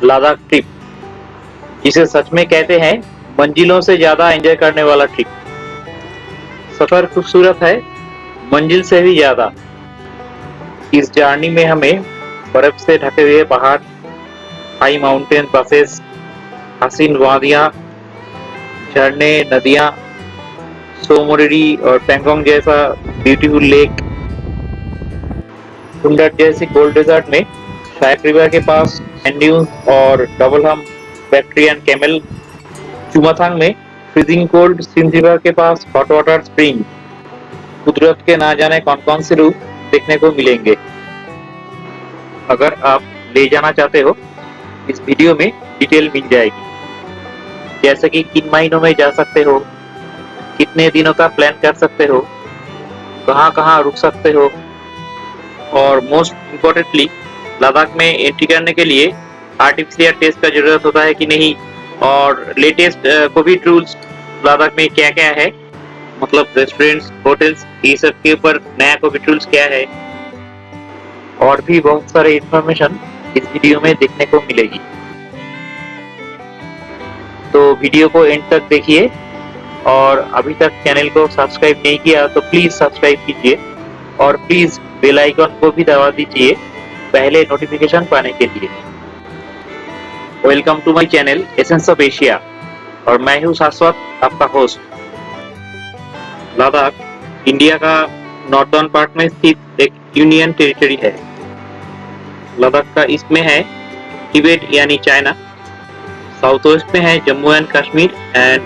Ladakh trip, जिसे सच में कहते हैं मंजिलों से ज्यादा एंजॉय करने वाला ट्रिप। सफर खूबसूरत है, मंजिल से भी ज्यादा। इस जर्नी में हमें बर्फ से ढके हुए पहाड़, हाई माउंटेन बसेस, हसीन वादियां, झरने, नदियां, सोमोरिरी और पेंगोंग जैसा ब्यूटीफुल लेक, कुंडट जैसी कोल्ड डेजर्ट में शायक रिवर के पास सैंड ड्यून्स और डबल हम बैक्ट्रियन कैमल, चुमाथांग में फ्रीजिंग कोल्ड सिंध रिवर के पास हॉट वाटर स्प्रिंग। कुदरत के ना जाने कौन कौन से रूप देखने को मिलेंगे। अगर आप ले जाना चाहते हो, इस वीडियो में डिटेल मिल जाएगी, जैसे कि किन महीनों में जा सकते हो, कितने दिनों का प्लान कर सकते हो, कहाँ कहाँ रुक सकते हो, और मोस्ट इम्पोर्टेंटली लद्दाख में एंट्री करने के लिए आरटीपीसीआर टेस्ट का जरूरत होता है कि नहीं, और लेटेस्ट कोविड रूल्स लद्दाख में क्या क्या है, मतलब रेस्टोरेंट्स, होटल्स, ये सब के ऊपर नया कोविड रूल्स क्या है, और भी बहुत सारे इंफॉर्मेशन इस वीडियो में देखने को मिलेगी। तो वीडियो को एंड तक देखिए, और अभी तक चैनल को सब्सक्राइब नहीं किया तो प्लीज सब्सक्राइब कीजिए, और प्लीज बेल आइकन को भी दबा दीजिए पहले नोटिफिकेशन पाने के लिए। Welcome to my channel Essence of Asia, और मैं हूँ शाश्वत, आपका होस्ट। लद्दाख इंडिया का नॉर्दर्न पार्ट में स्थित एक यूनियन टेरिटरी है। लद्दाख का ईस्ट में है तिब्बत यानी चाइना, साउथ वेस्ट में है Jammu and Kashmir, and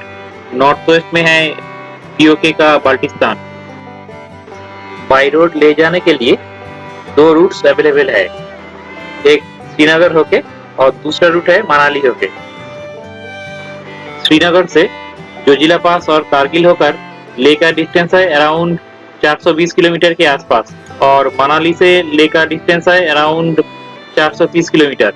north west में है पीओके का बाल्टिस्तान। बाई रोड ले जाने के लिए दो रूट्स अवेलेबल है, एक श्रीनगर होके और दूसरा रूट है मनाली होके। श्रीनगर से जोजिला पास और कारगिल होकर लेह का डिस्टेंस है अराउंड 420 किलोमीटर के आसपास, और मनाली से लेह का डिस्टेंस है around 430 kilometre.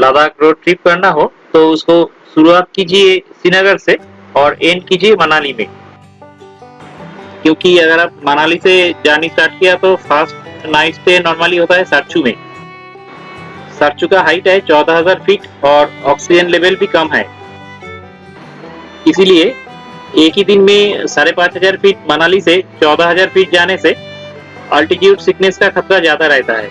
Ladakh road trip करना हो तो उसको शुरुआत कीजिए श्रीनगर से और एंड कीजिए मनाली में, क्योंकि अगर आप मनाली से जर्नी स्टार्ट किया तो फर्स्ट नाइट स्टे नॉर्मली होता है सरचू में। सरचू का हाइट है 14,000 फीट और ऑक्सीजन लेवल भी कम है, इसीलिए एक ही दिन में 5,500 फीट मनाली से 14,000 फीट जाने से अल्टीट्यूड सिकनेस का खतरा ज्यादा रहता है।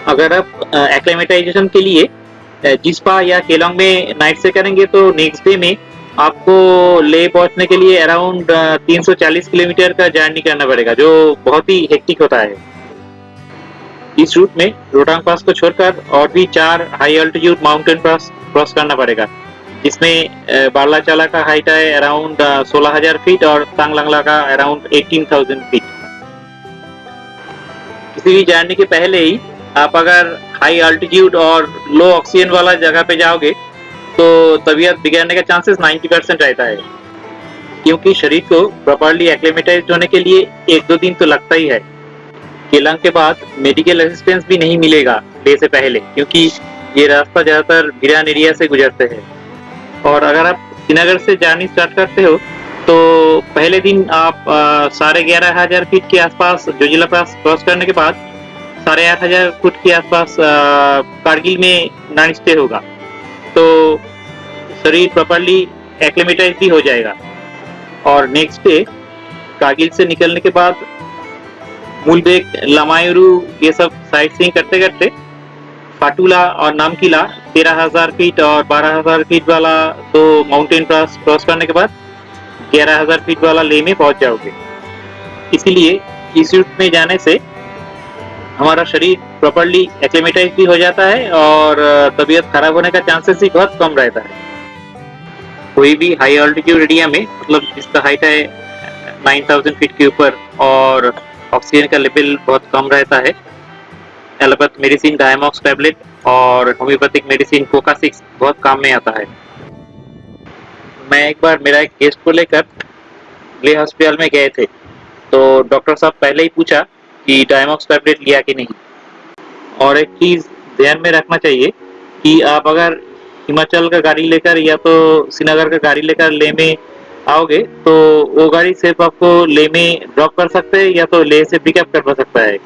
अगर आप एक्लेमेटाइजेशन के लिए जिस्पा या केलोंग में नाइट स्टे करेंगे तो नेक्स्ट डे में आपको लेह पहुंचने के लिए अराउंड 340 किलोमीटर का जर्नी करना पड़ेगा, जो बहुत ही हेक्टिक होता है। इस रूट में रोहतांग पास को छोड़कर और भी 4 high altitude mountain pass cross करना पड़ेगा, जिसमें बारलाचाला का हाइट है अराउंड 16,000 फीट और तांगलंगला का अराउंड 18,000 फीट। किसी भी जर्नी के पहले ही आप अगर हाई अल्टीट्यूड और लो ऑक्सीजन वाला जगह पे जाओगे तो तबीयत बिगड़ने का चांसेस 90% रहता है, क्योंकि शरीर को प्रॉपर्ली एक्लेमेटाइज होने के लिए 1-2 दिन तो लगता ही है। केलांग के बाद मेडिकल असिस्टेंस भी नहीं मिलेगा लेह से पहले, क्योंकि ये रास्ता ज्यादातर वीरान एरिया से गुजरते हैं। और अगर आप श्रीनगर से जर्नी स्टार्ट करते हो तो पहले दिन आप 11,500 फीट के आसपास जोजिला पास क्रॉस करने के बाद 8,500 फुट के आसपास कारगिल में नाइट स्टे होगा, तो शरीर प्रॉपर्ली एक्लेमेटाइज भी हो जाएगा। और नेक्स्ट डे कारगिल से निकलने के बाद मुलबेक, लामायुरू ये सब साइट सीइंग करते करते फाटूला और नामकीला 13,000 फीट और 12,000 फीट वाला तो माउंटेन पास क्रॉस करने के बाद 11,000 फीट वाला लेह में पहुंच जाओगे। इसीलिए इस रूट में जाने से हमारा शरीर प्रॉपर्ली एक्लेमेटाइज भी हो जाता है और तबीयत खराब होने का चांसेस ही बहुत कम रहता है। कोई भी हाई अल्टीट्यूड एरिया में, मतलब जिसका हाइट है 9,000 फीट के ऊपर और ऑक्सीजन का लेवल बहुत कम रहता है, एलोपैथ मेडिसिन डायमॉक्स टैबलेट और होम्योपैथिक मेडिसिन कोका-6 बहुत काम में आता है। मैं एक बार मेरा एक गेस्ट को लेकर लेह हॉस्पिटल में गए थे, तो डॉक्टर साहब पहले ही पूछा कि डायमॉक्स टैबलेट लिया कि नहीं। और एक चीज ध्यान में रखना चाहिए कि आप अगर हिमाचल का गाड़ी लेकर या तो श्रीनगर का गाड़ी लेकर लेह में आओगे तो वो गाड़ी सिर्फ आपको लेह में ड्रॉप कर सकते हैं या तो लेह से पिकअप कर सकता है।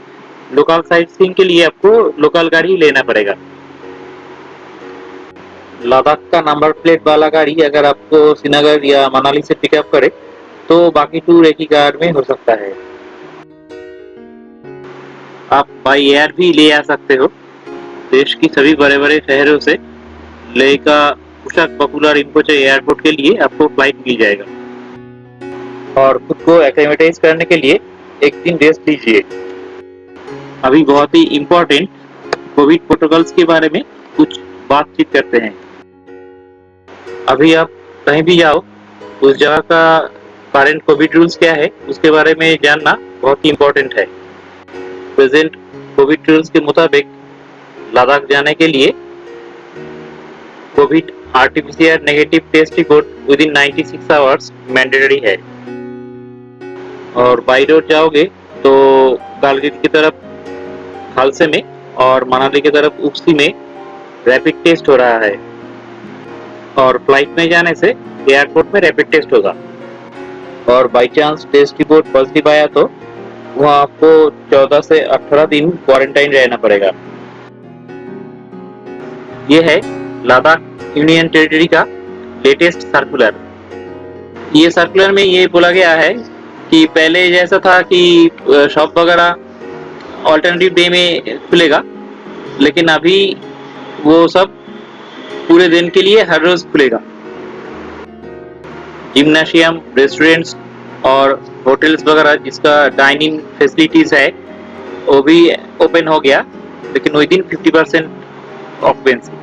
लोकल साइट सीइंग के लिए आपको लोकल गाड़ी लेना पड़ेगा। लद्दाख का नंबर प्लेट वाला गाड़ी अगर आपको श्रीनगर या मनाली से पिकअप करे तो बाकी टूर एक ही कार में हो सकता है। आप बाई एयर भी ले आ सकते हो। देश की सभी बड़े बड़े शहरों से लेह का पुशक पॉपुलर रिम्पोचे एयरपोर्ट के लिए आपको फ्लाइट मिल जाएगा। और खुद को एक्लेमेटाइज करने के लिए एक दिन रेस्ट लीजिए। अभी बहुत ही इम्पोर्टेंट कोविड प्रोटोकॉल्स के बारे में कुछ बातचीत करते हैं। अभी आप कहीं भी जाओ उस जगह का करंट कोविड रूल्स क्या है उसके बारे में जानना बहुत ही इम्पोर्टेंट है। प्रेजेंट कोविड रूल्स के मुताबिक लद्दाख जाने के लिए COVID RTPCR negative test report within 96 hours mandatory है। और बाई रोड जाओगे तो कारगिल की तरफ खालसे में और मनाली की तरफ उक्सी में रैपिड टेस्ट हो रहा है। और फ्लाइट में जाने से एयरपोर्ट में रैपिड टेस्ट होगा। और by chance test report positive आया तो वहाँ आपको 14 से 18 दिन क्वारंटाइन रहना पड़ेगा। ये है लद्दाख यूनियन टेरिटरी का लेटेस्ट सर्कुलर। ये सर्कुलर में ये बोला गया है कि पहले जैसा था कि शॉप वगैरह ऑल्टरनेटिव डे में खुलेगा, लेकिन अभी वो सब पूरे दिन के लिए हर रोज खुलेगा। जिम्नाशियम, रेस्टोरेंट्स और होटल्स वगैरह जिसका डाइनिंग फैसिलिटीज है वो भी ओपन हो गया, लेकिन within 50% occupancy.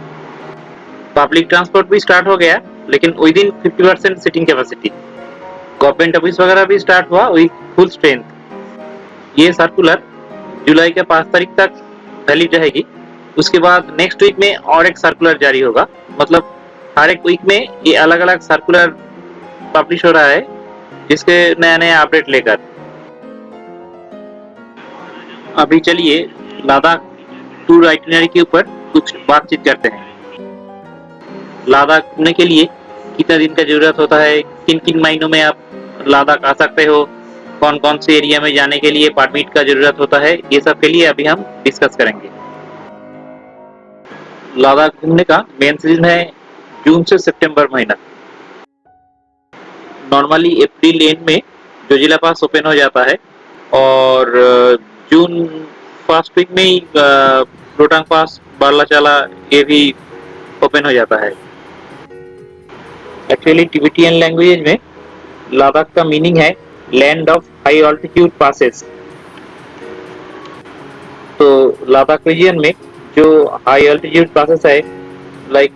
Public transport भी स्टार्ट हो गया, लेकिन within 50% seating capacity. Government office वगैरह भी स्टार्ट हुआ विद फुल स्ट्रेंथ। ये सर्कुलर जुलाई के 5 तारीख तक वैलिड रहेगी। उसके बाद नेक्स्ट वीक में और एक सर्कुलर जारी होगा। मतलब हर एक वीक में ये अलग अलग सर्कुलर पब्लिश हो रहा है जिसके नया नया अपडेट लेकर। अभी चलिए लद्दाख टूर आइटिनरी के ऊपर कुछ बातचीत करते हैं। लद्दाख घूमने के लिए कितना दिन का जरूरत होता है, किन किन महीनों में आप लद्दाख आ सकते हो, कौन कौन से एरिया में जाने के लिए परमिट का जरूरत होता है, ये सब के लिए अभी हम डिस्कस करेंगे। लद्दाख घूमने का मेन सीजन है जून से सितंबर महीना। नॉर्मली अप्रैल एंड में जोजिला पास ओपन हो जाता है और जून फर्स्ट वीक में ही रोहतांग पास, बारलाचाला ये भी ओपन हो जाता है। एक्चुअली टिबेटियन लैंग्वेज में लद्दाख का मीनिंग है land of high altitude passes. तो लद्दाख रीजन में जो हाई ऑल्टीट्यूड पासेस है लाइक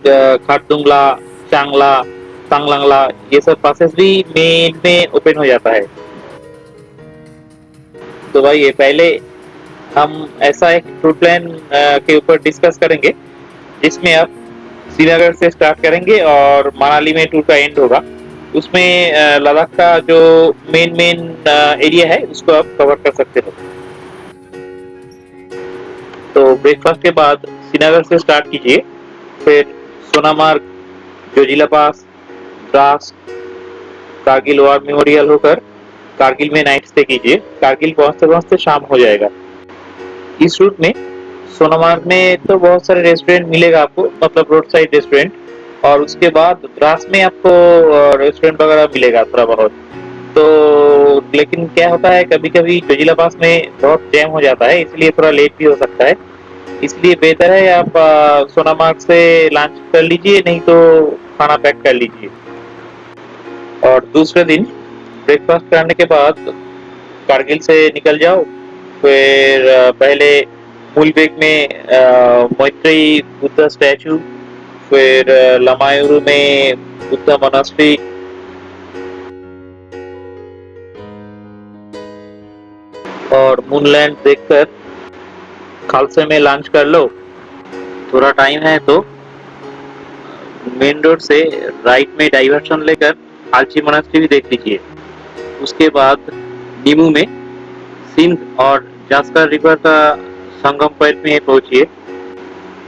खारदुंगला, चांगला, तांगलांगला, ये सब पासेस भी मई में ओपन हो जाता है। तो भाई ये पहले हम ऐसा एक टूर प्लान के ऊपर डिस्कस करेंगे जिसमें आप श्रीनगर से स्टार्ट करेंगे और मनाली में टूर का एंड होगा। उसमें लद्दाख का जो मेन एरिया है उसको आप कवर कर सकते हो। तो ब्रेकफास्ट के बाद श्रीनगर से स्टार्ट कीजिए, फिर सोनामार्ग, जोजिला पास, द्रास, कारगिल वॉर मेमोरियल होकर कारगिल में नाइट स्टे कीजिए। कारगिल पहुंचते पहुंचते शाम हो जाएगा। इस रूट में सोनामार्ग में तो बहुत सारे रेस्टोरेंट मिलेगा आपको, मतलब रोड साइड रेस्टोरेंट, और उसके बाद द्रास में आपको रेस्टोरेंट वगैरह मिलेगा थोड़ा बहुत। तो लेकिन क्या होता है कभी कभी जोजिला पास में बहुत जैम हो जाता है, इसलिए थोड़ा लेट भी हो सकता है। इसलिए बेहतर है आप सोनामार्ग से लंच कर लीजिए, नहीं तो खाना पैक कर लीजिए। और दूसरे दिन ब्रेकफास्ट करने के बाद कारगिल से निकल जाओ। फिर पहले मूलबेग में मैत्रेयी बुद्ध स्टैचू, फिर लमायूरू में बुद्ध मोनास्ट्री, और मूनलैंड देखकर खालसे में लंच कर लो। थोड़ा टाइम है तो मेन रोड से राइट में डाइवर्शन लेकर आलची मोनास्ट्री भी देख लीजिए। उसके बाद नीमू में सिंध और जास्कर रिवर का संगम पॉइंट में पहुंचिए।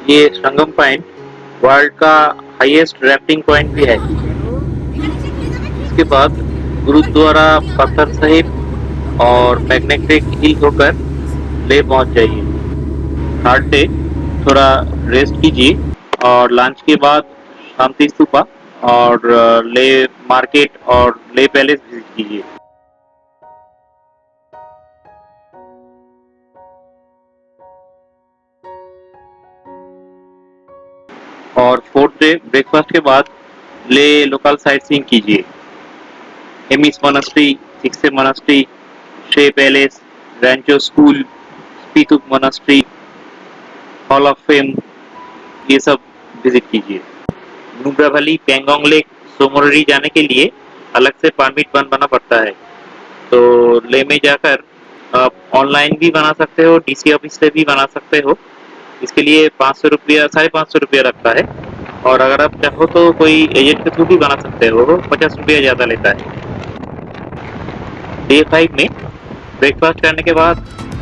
ये संगम पॉइंट वर्ल्ड का हाईएस्ट राफ्टिंग पॉइंट भी है। इसके बाद गुरुद्वारा पत्थर साहिब और मैग्नेटिक हिल होकर ले पहुंच जाइए। थर्ड डे थोड़ा रेस्ट कीजिए और लंच के बाद शांति स्तूपा और ले मार्केट और ले पैलेस विजिट कीजिए। और फोर्थ डे ब्रेकफास्ट के बाद ले लोकल साइट सीइंग कीजिए। Hemis monastery, Thiksey monastery, Shey palace, Rancho school, Spituk monastery, hall of fame, ये सब विजिट कीजिए। नुब्रा वैली, पेंगोंग लेक, सोमोरिरी जाने के लिए अलग से परमिट बनवाना पड़ता है। तो ले में जाकर आप ऑनलाइन भी बना सकते हो, डीसी ऑफिस से भी बना सकते हो। इसके लिए 500 रुपया, 550 रुपया लगता है। और अगर आप चाहो तो कोई एजेंट के थ्रू भी बना सकते हो, 50 रुपया ज़्यादा लेता है। डे 5 में ब्रेकफास्ट करने के बाद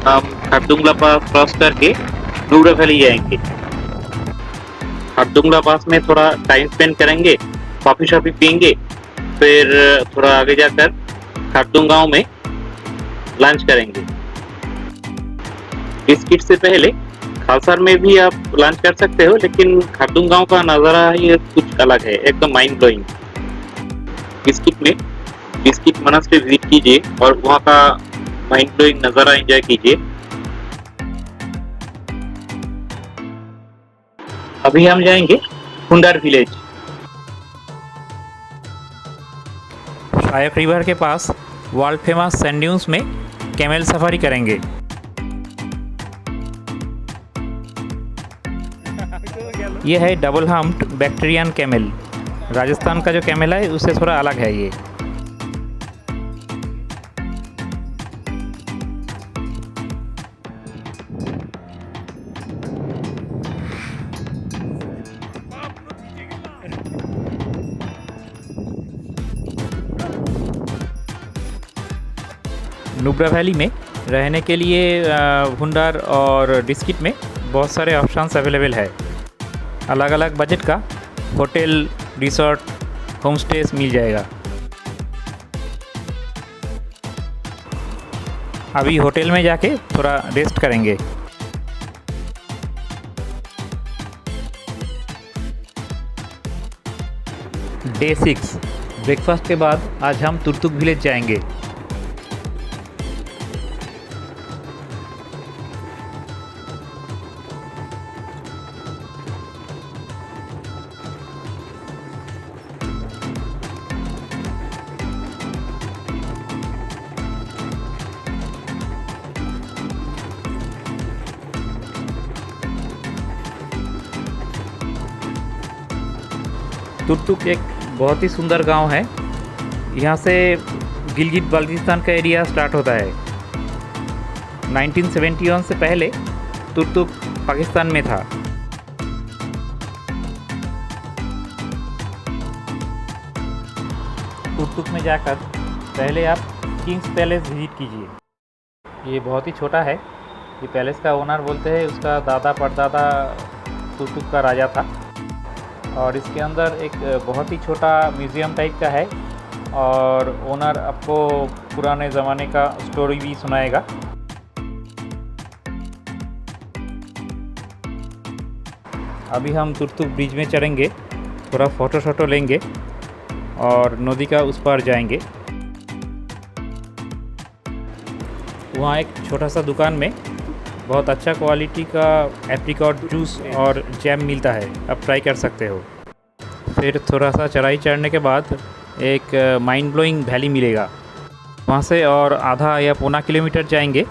हम खरदुंगला पास क्रॉस करके नुब्रा वैली जाएंगे। खरदुंगला पास में थोड़ा टाइम स्पेंड करेंगे, कॉफी शॉफी पियेंगे, फिर थोड़ा आगे जाकर खरदुंग गांव में लंच करेंगे। बिस्किट से पहले खालसार में भी आप लंच कर सकते हो, लेकिन खरदुंग गांव का नज़ारा ये कुछ अलग है, एकदम mind blowing. Biscuit monastery visit कीजिए और वहाँ का माइंड ब्लोइंग नज़ारा एंजॉय कीजिए। अभी हम जाएंगे हुंडार विलेज। शायक रिवर के पास वर्ल्ड फेमस सैंड ड्यून्स में कैमल सफारी करेंगे। यह है double humped Bactrian camel. Rajasthan का जो कैमल है उससे थोड़ा अलग है ये। नुब्रा वैली में रहने के लिए हुंडार और डिस्किट में बहुत सारे ऑप्शंस अवेलेबल है। अलग अलग बजट का होटल, रिसोर्ट, होम स्टेज मिल जाएगा। अभी होटल में जाके थोड़ा रेस्ट करेंगे। डे 6 ब्रेकफास्ट के बाद आज हम तुर्तुक विलेज जाएंगे। तुर्तुक एक बहुत ही सुंदर गांव है। यहाँ से गिलगित बाल्टिस्तान का एरिया स्टार्ट होता है। 1971 से पहले तुर्तुक पाकिस्तान में था। तुर्तुक में जाकर पहले आप किंग्स पैलेस विजिट कीजिए। ये बहुत ही छोटा है। ये पैलेस का ओनर बोलते हैं उसका दादा परदादा तुर्तुक का राजा था। और इसके अंदर एक बहुत ही छोटा म्यूज़ियम टाइप का है और ओनर आपको पुराने ज़माने का स्टोरी भी सुनाएगा। अभी हम तुर्तुक ब्रिज में चढ़ेंगे, थोड़ा फ़ोटो लेंगे और नदी का उस पार जाएंगे। वहाँ एक छोटा सा दुकान में बहुत अच्छा क्वालिटी का एप्रिकॉट जूस और जैम मिलता है, आप ट्राई कर सकते हो। फिर थोड़ा सा चढ़ाई चढ़ने के बाद एक माइंड ब्लोइंग वैली मिलेगा। वहाँ से और आधा या पौना किलोमीटर जाएंगे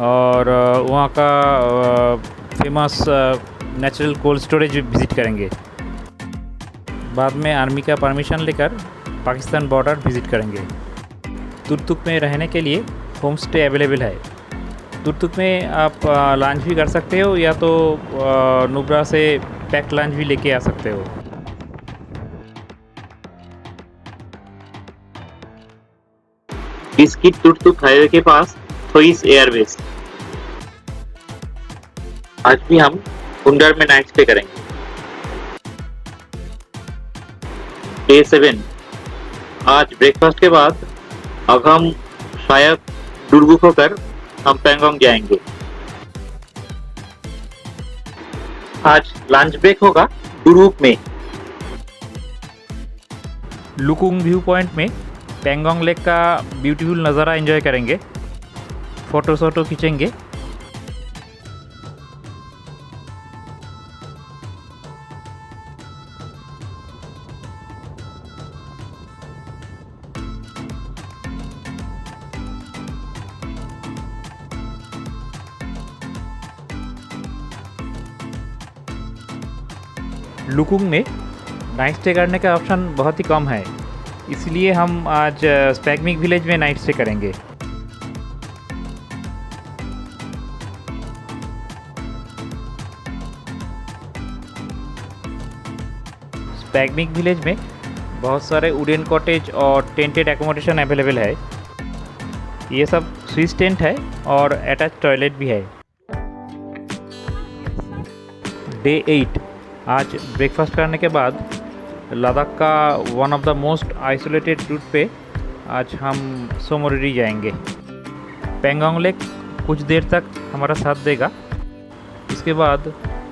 और वहाँ का famous natural cold storage visit करेंगे। बाद में आर्मी का परमिशन लेकर पाकिस्तान बॉर्डर विज़िट करेंगे। तुर्तुक में रहने के लिए होम स्टे अवेलेबल है। तुर्तुक में आप लंच भी कर सकते हो या तो नुब्रा से पैक लंच भी लेके आ सकते हो। बिस्किट तुर्तुक हाईवे के पास थोइस एयरबेस। आज भी हम हुंडार में नाइट स्टे करेंगे। डे 7 आज ब्रेकफास्ट के बाद अब हम शायद डुरगुक होकर हम पेंगोंग जाएंगे। आज लंच ब्रेक होगा डुरुक में। लुकुंग व्यू पॉइंट में पेंगोंग लेक का ब्यूटीफुल नज़ारा एंजॉय करेंगे, फ़ोटो खींचेंगे। लुकुंग में नाइट स्टे करने का ऑप्शन बहुत ही कम है, इसलिए हम आज स्पैगमिक विलेज में नाइट स्टे करेंगे। स्पैगमिक विलेज में बहुत सारे वुडन कॉटेज और टेंटेड एकोमोडेशन अवेलेबल है। ये सब स्विस टेंट है और अटैच टॉयलेट भी है। डे 8 आज ब्रेकफास्ट करने के बाद लद्दाख का one of the most isolated route पे आज हम सोमोरिरी जाएंगे। पेंगोंग लेक कुछ देर तक हमारा साथ देगा। इसके बाद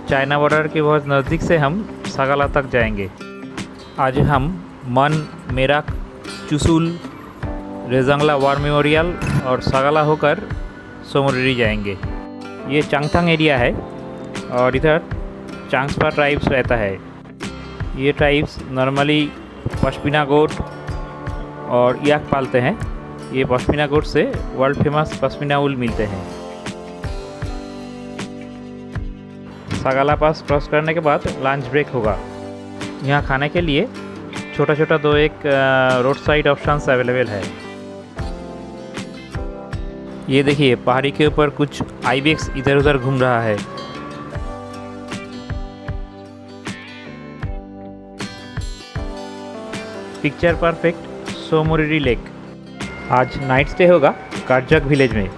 चाइना बॉर्डर के बहुत नज़दीक से हम सागाला तक जाएंगे। आज हम मन, मेराक, चुसुल, रेजांगला वार मेमोरियल और सागाला होकर सोमोरिरी जाएंगे। ये चांगथांग एरिया है और इधर चांगस्पा ट्राइब्स रहता है। ये ट्राइब्स नॉर्मली पश्मीना गोट और याक पालते हैं। ये पश्मीना गोट से वर्ल्ड फेमस पश्मीना ऊल मिलते हैं। सागाला पास क्रॉस करने के बाद लंच ब्रेक होगा। यहाँ खाने के लिए छोटा छोटा 2-1 रोड साइड ऑप्शंस अवेलेबल है। ये देखिए पहाड़ी के ऊपर कुछ आइबेक्स इधर उधर घूम रहा है। Picture perfect Tsomoriri lake. आज नाइट स्टे होगा कारजक विलेज में।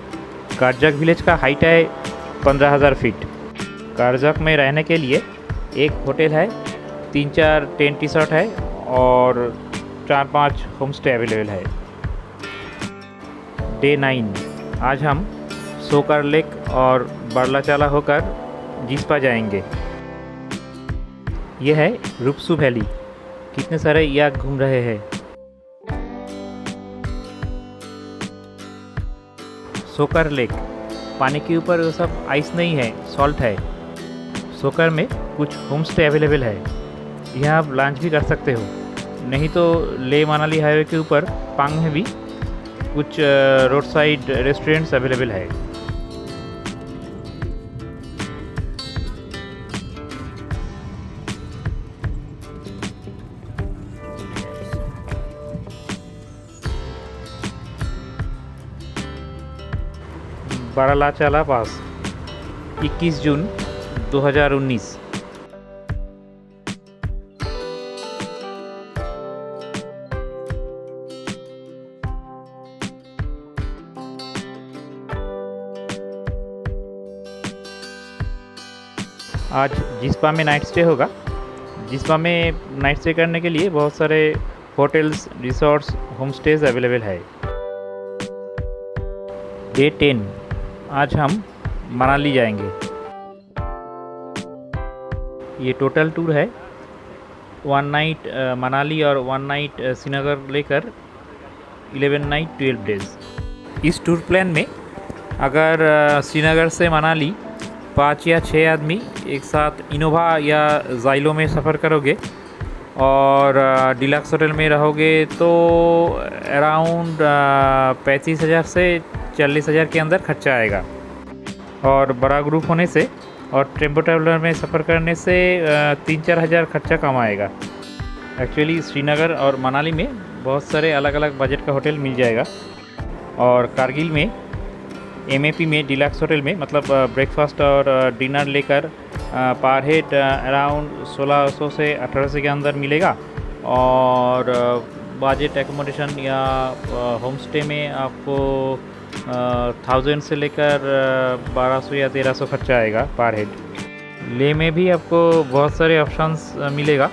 कारजक विलेज का हाइट है 15,000 फीट। कारजक में रहने के लिए एक होटल है, 3-4 टेंट रिसोर्ट है और 4-5 होम स्टे अवेलेबल है। डे 9 आज हम सोकर लेक और बरलाचाला होकर जिस्पा जाएंगे। यह है रुपसू वैली। कितने सारे याक घूम रहे हैं। सोकर लेक, पानी के ऊपर वो सब आइस नहीं है, सॉल्ट है। सोकर में कुछ होम स्टे अवेलेबल है। यहाँ आप लंच भी कर सकते हो। नहीं तो ले मनाली हाईवे के ऊपर पांग में भी कुछ रोड साइड रेस्टोरेंट्स अवेलेबल है। बरलाचाला पास 21 जून 2019। आज जिस्पा में नाइट स्टे होगा। जिस्पा में नाइट स्टे करने के लिए बहुत सारे hotels, resorts, home stage available है। डे 10 आज हम मनाली जाएंगे। ये टोटल टूर है 1 नाइट मनाली और 1 नाइट श्रीनगर लेकर 11 नाइट 12 डेज़। इस टूर प्लान में अगर श्रीनगर से मनाली 5 या 6 आदमी एक साथ इनोवा या जाइलो में सफ़र करोगे और डिलक्स होटल में रहोगे तो अराउंड 35,000 से 40,000 के अंदर खर्चा आएगा। और बड़ा ग्रुप होने से और टेम्पो ट्रैवलर में सफ़र करने से 3-4 हज़ार खर्चा कम आएगा। एक्चुअली श्रीनगर और मनाली में बहुत सारे अलग अलग बजट का होटल मिल जाएगा। और कारगिल में एमएपी में डिलक्स होटल में मतलब ब्रेकफास्ट और डिनर लेकर पर हेड अराउंड 1600 से 1800 के अंदर मिलेगा। और बजट एकोमोडेशन या होम स्टे में आपको 1000 से लेकर 1200 या 1300 खर्चा आएगा पर हेड। ले में भी आपको बहुत सारे ऑप्शंस मिलेगा,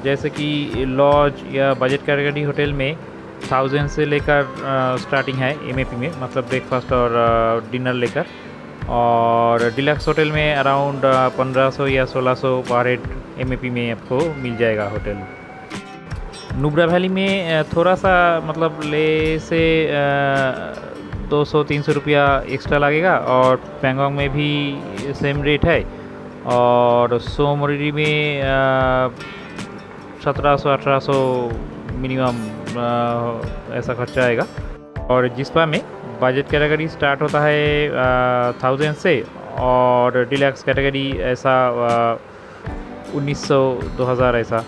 जैसे कि लॉज या बजट कैटेगरी होटल में 1000 से लेकर स्टार्टिंग है एमएपी में, मतलब ब्रेकफास्ट और डिनर लेकर। और डिलक्स होटल में अराउंड 1500 या 1600 पर हेड MAP में आपको मिल जाएगा होटल। नुब्रा वैली में थोड़ा सा मतलब ले से 200-300 रुपया एक्स्ट्रा लगेगा, और पैंगोंग में भी सेम रेट है, और सोमोरिरी में 1700-1800 मिनिमम ऐसा खर्चा आएगा। और जिस्पा में बजट कैटेगरी स्टार्ट होता है 1000 से, और डिलक्स कैटेगरी ऐसा 1900-2000 ऐसा।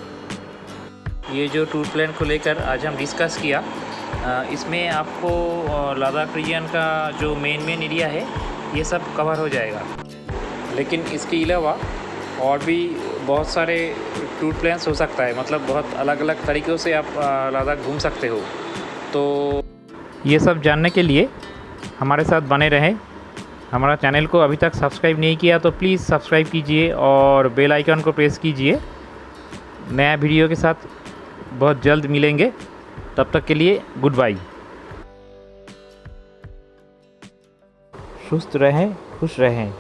ये जो टूर प्लान को लेकर आज हम डिस्कस किया, इसमें आपको लद्दाख रीजन का जो मेन एरिया है ये सब कवर हो जाएगा, लेकिन इसके अलावा और भी बहुत सारे टूर प्लान्स हो सकता है, मतलब बहुत अलग अलग तरीक़ों से आप लद्दाख घूम सकते हो। तो ये सब जानने के लिए हमारे साथ बने रहें। हमारा चैनल को अभी तक सब्सक्राइब नहीं किया तो प्लीज़ सब्सक्राइब कीजिए और बेल आइकन को प्रेस कीजिए। नया वीडियो के साथ बहुत जल्द मिलेंगे, तब तक के लिए गुड बाय। सुस्त रहें, खुश रहें।